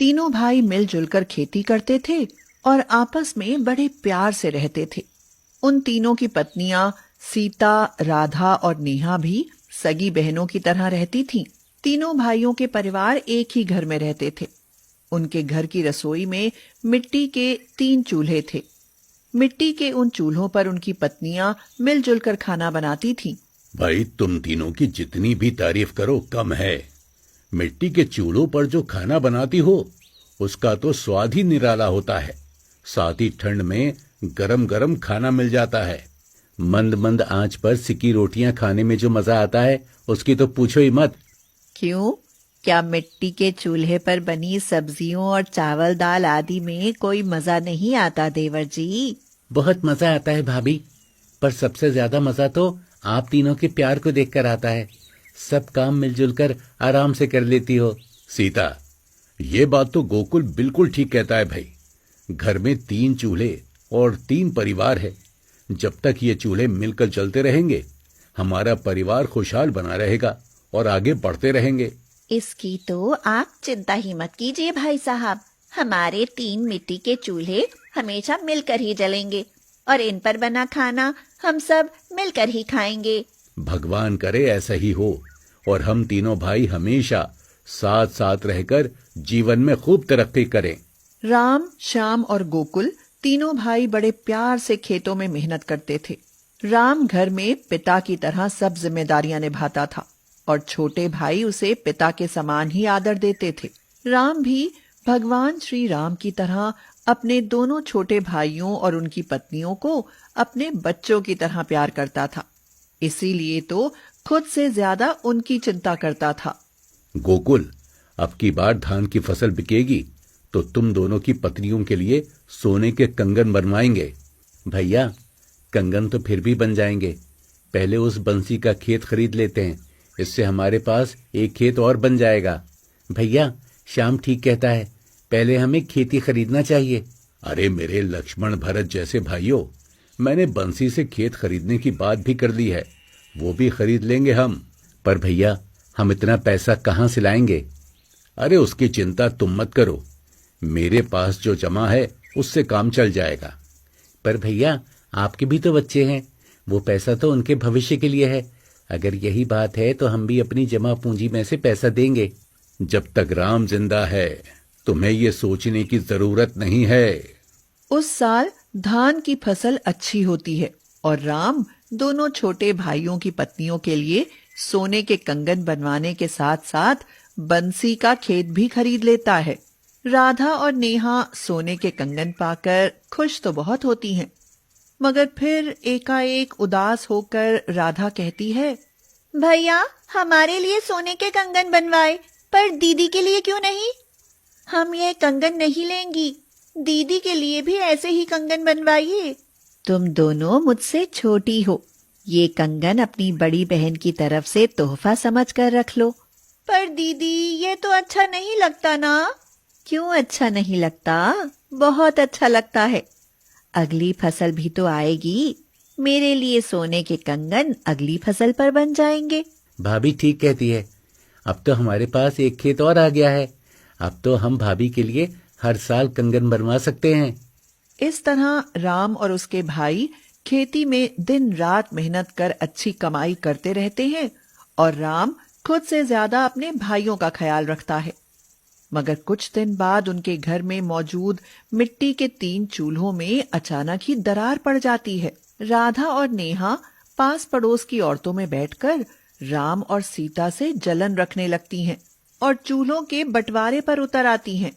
तीनों भाई मिलजुल कर खेती करते थे और आपस में बड़े प्यार से रहते थे। उन तीनों की पत्नियां सीता, राधा और नेहा भी सगी बहनों की तरह रहती थीं। तीनों भाइयों के परिवार एक ही घर में रहते थे। उनके घर की रसोई में मिट्टी के 3 चूल्हे थे। मिट्टी के उन चूल्हों पर उनकी पत्नियां मिलजुल कर खाना बनाती थीं। भाई, तुम तीनों की जितनी भी तारीफ करो कम है। मिट्टी के चूल्हों पर जो खाना बनाती हो उसका तो स्वाद ही निराला होता है। साथ ही ठंड में गरम गरम खाना मिल जाता है। मंद मंद आंच पर सिकी रोटियां खाने में जो मजा आता है उसकी तो पूछो ही मत। क्यों? क्या मिट्टी के चूल्हे पर बनी सब्जियों और चावल दाल आदि में कोई मजा नहीं आता देवर जी? बहुत मजा आता है भाभी, पर सबसे ज्यादा मजा तो आप तीनों के प्यार को देखकर आता है। सब काम मिलजुल कर आराम से कर लेती हो। सीता, ये बात तो गोकुल बिल्कुल ठीक कहता है भाई। घर में 3 चूल्हे और 3 परिवार है। जब तक ये चूल्हे मिलकर चलते रहेंगे हमारा परिवार खुशहाल बना रहेगा और आगे बढ़ते रहेंगे। इसकी तो आप चिंता ही मत कीजिए भाई साहब। हमारे 3 मिट्टी के चूल्हे हमेशा मिलकर ही जलेंगे और इन पर बना खाना हम सब मिलकर ही खाएंगे। भगवान करे ऐसा ही हो और हम तीनों भाई हमेशा साथ साथ रहकर जीवन में खूब तरक्की करें। राम, श्याम और गोकुल तीनों भाई बड़े प्यार से खेतों में मेहनत करते थे। राम घर में पिता की तरह सब जिम्मेदारियां निभाता था और छोटे भाई उसे पिता के समान ही आदर देते थे। राम भी भगवान श्री राम की तरह अपने दोनों छोटे भाइयों और उनकी पत्नियों को अपने बच्चों की तरह प्यार करता था। इसीलिए तो खुद से ज्यादा उनकी चिंता करता था। गोकुल, अब की बार धान की फसल बिकेगी तो तुम दोनों की पत्नियों के लिए सोने के कंगन बनवाएंगे। भैया, कंगन तो फिर भी बन जाएंगे। पहले उस बंसी का खेत खरीद लेते हैं, इससे हमारे पास एक खेत और बन जाएगा। भैया, श्याम ठीक कहता है, पहले हमें खेती खरीदना चाहिए। अरे मेरे लक्ष्मण भरत जैसे भाइयों, मैंने बंसी से खेत खरीदने की बात भी कर ली है। वो भी खरीद लेंगे हम। पर भैया, हम इतना पैसा कहाँ से लाएंगे? अरे उसकी चिंता तुम मत करो, मेरे पास जो जमा है उससे काम चल जाएगा। पर भैया, आपके भी तो बच्चे हैं, वो पैसा तो उनके भविष्य के लिए है। अगर यही बात है तो हम भी अपनी जमा पूंजी में से पैसा देंगे। जब तक राम जिंदा है तुम्हें ये सोचने की जरूरत नहीं है। उस साल धान की फसल अच्छी होती है और राम दोनों छोटे भाइयों की पत्नियों के लिए सोने के कंगन बनवाने के साथ साथ बंसी का खेत भी खरीद लेता है। राधा और नेहा सोने के कंगन पाकर खुश तो बहुत होती हैं, मगर फिर एकाएक उदास होकर राधा कहती है, भैया, हमारे लिए सोने के कंगन बनवाए, पर दीदी के लिए क्यों नहीं? हम ये कंगन नहीं लेंगी, दीदी के लिए भी ऐसे ही कंगन बनवाइए। तुम दोनों मुझसे छोटी हो, ये कंगन अपनी बड़ी बहन की तरफ से तोहफा समझ कर रख लो। पर दीदी, ये तो अच्छा नहीं लगता ना। क्यों अच्छा नहीं लगता? बहुत अच्छा लगता है। अगली फसल भी तो आएगी, मेरे लिए सोने के कंगन अगली फसल पर बन जाएंगे। भाभी ठीक कहती है, अब तो हमारे पास एक खेत और आ गया है। अब तो हम भाभी के लिए हर साल कंगन बनवा सकते हैं। इस तरह राम और उसके भाई खेती में दिन रात मेहनत कर अच्छी कमाई करते रहते हैं और राम खुद से ज्यादा अपने भाइयों का ख्याल रखता है। मगर कुछ दिन बाद उनके घर में मौजूद मिट्टी के 3 चूल्हों में अचानक ही दरार पड़ जाती है। राधा और नेहा पास पड़ोस की औरतों में बैठकर राम और सीता से जलन रखने लगती हैं और चूल्हों के बंटवारे पर उतर आती हैं।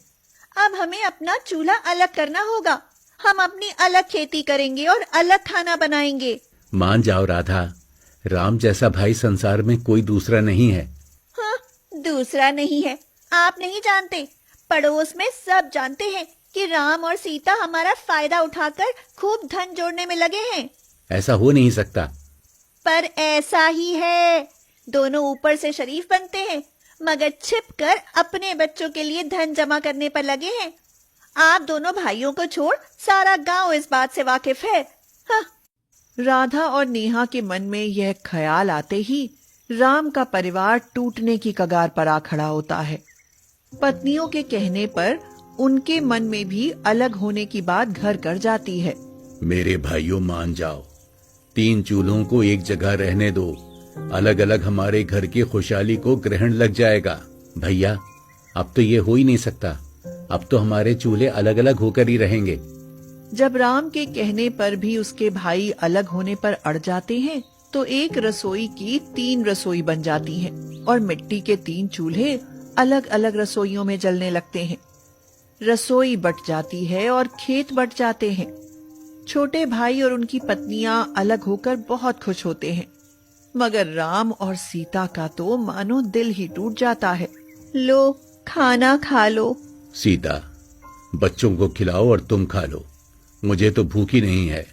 अब हमें अपना चूल्हा अलग करना होगा। हम अपनी अलग खेती करेंगे और अलग खाना बनाएंगे। मान जाओ राधा, राम जैसा भाई संसार में कोई दूसरा नहीं है। हाँ, दूसरा नहीं है। आप नहीं जानते, पड़ोस में सब जानते हैं कि राम और सीता हमारा फायदा उठाकर खूब धन जोड़ने में लगे हैं। ऐसा हो नहीं सकता। पर ऐसा ही है। दोनों ऊपर से शरीफ बनते हैं, मगर छिपकर अपने बच्चों के लिए धन जमा करने पर लगे हैं। आप दोनों भाइयों को छोड़ सारा गांव इस बात से वाकिफ है। हाँ। राधा और नेहा के मन में यह ख्याल आते ही राम का परिवार टूटने की कगार पर आ खड़ा होता है। पत्नियों के कहने पर उनके मन में भी अलग होने की बात घर कर जाती है। मेरे भाइयों मान जाओ, 3 चूल्हों को एक जगह रहने दो, अलग अलग हमारे घर की खुशहाली को ग्रहण लग जाएगा। भैया अब तो ये हो ही नहीं सकता, अब तो हमारे चूल्हे अलग अलग होकर ही रहेंगे। जब राम के कहने पर भी उसके भाई अलग होने पर अड़ जाते हैं तो एक रसोई की 3 रसोई बन जाती हैं और मिट्टी के 3 चूल्हे अलग अलग रसोइयों में जलने लगते हैं। रसोई बट जाती है और खेत बट जाते हैं। छोटे भाई और उनकी पत्नियां अलग होकर बहुत खुश होते हैं, मगर राम और सीता का तो मानो दिल ही टूट जाता है। लो, खाना खा लो। सीता, बच्चों को खिलाओ और तुम खा लो, मुझे तो भूख ही नहीं है।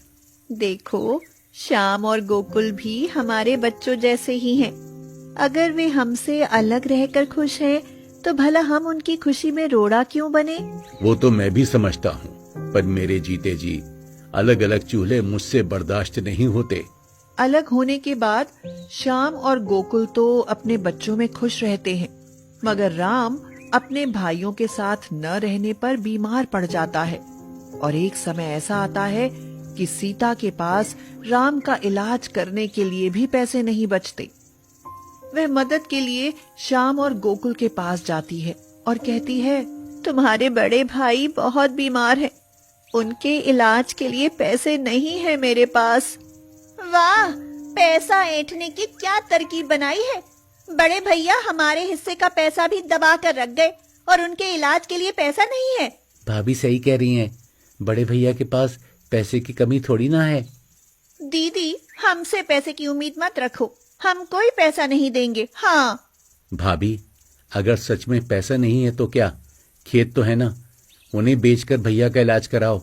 देखो, श्याम और गोकुल भी हमारे बच्चों जैसे ही हैं। अगर वे हमसे अलग रहकर खुश हैं, तो भला हम उनकी खुशी में रोड़ा क्यों बने? वो तो मैं भी समझता हूँ, पर मेरे जीते जी अलग अलग चूल्हे मुझसे बर्दाश्त नहीं होते। अलग होने के बाद श्याम और गोकुल तो अपने बच्चों में खुश रहते हैं, मगर राम अपने भाइयों के साथ न रहने पर बीमार पड़ जाता है। और एक समय ऐसा आता है कि सीता के पास राम का इलाज करने के लिए भी पैसे नहीं बचते। वह मदद के लिए श्याम और गोकुल के पास जाती है और कहती है, तुम्हारे बड़े भाई बहुत बीमार हैं। उनके इलाज के लिए पैसे नहीं है मेरे पास। वाह, पैसा ऐंठने की क्या तरकीब बनाई है। बड़े भैया हमारे हिस्से का पैसा भी दबा कर रख गए और उनके इलाज के लिए पैसा नहीं है। भाभी सही कह रही हैं, बड़े भैया के पास पैसे की कमी थोड़ी ना है। दीदी, हमसे पैसे की उम्मीद मत रखो, हम कोई पैसा नहीं देंगे। हाँ भाभी, अगर सच में पैसा नहीं है तो क्या, खेत तो है ना, उन्हें बेचकर भैया का इलाज कराओ।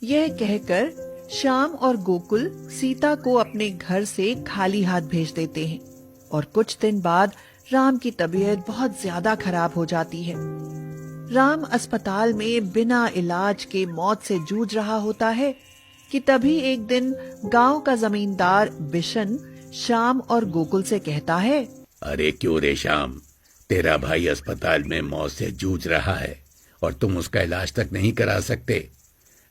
यह कहकर श्याम और गोकुल सीता को अपने घर से खाली हाथ भेज देते हैं और कुछ दिन बाद राम की तबीयत बहुत ज्यादा खराब हो जाती है। राम अस्पताल में बिना इलाज के मौत से जूझ रहा होता है कि तभी एक दिन गांव का जमींदार बिशन श्याम और गोकुल से कहता है, अरे क्यों रे श्याम, तेरा भाई अस्पताल में मौत से जूझ रहा है और तुम उसका इलाज तक नहीं करा सकते।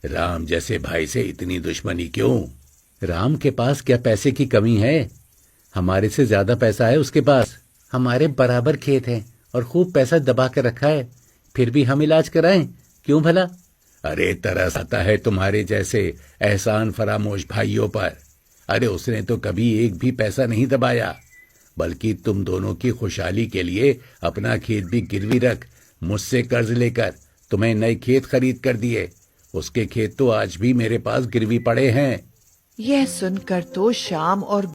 राम जैसे भाई से इतनी दुश्मनी क्यों? राम के पास क्या पैसे की कमी है? हमारे से ज्यादा पैसा है उसके पास। हमारे बराबर खेत है और खूब पैसा दबा कर रखा है, फिर भी हम इलाज कराएं क्यों भला? अरे तरस आता है तुम्हारे जैसे एहसान फरामोश भाइयों पर। अरे उसने तो कभी एक भी पैसा नहीं दबाया, बल्कि तुम दोनों की खुशहाली के लिए अपना खेत भी गिरवी रख मुझसे कर्ज लेकर तुम्हें नए खेत खरीद कर दिए। उसके खेत तो आज भी मेरे पास गिरवी पड़े हैं। यह सुनकर तो श्याम और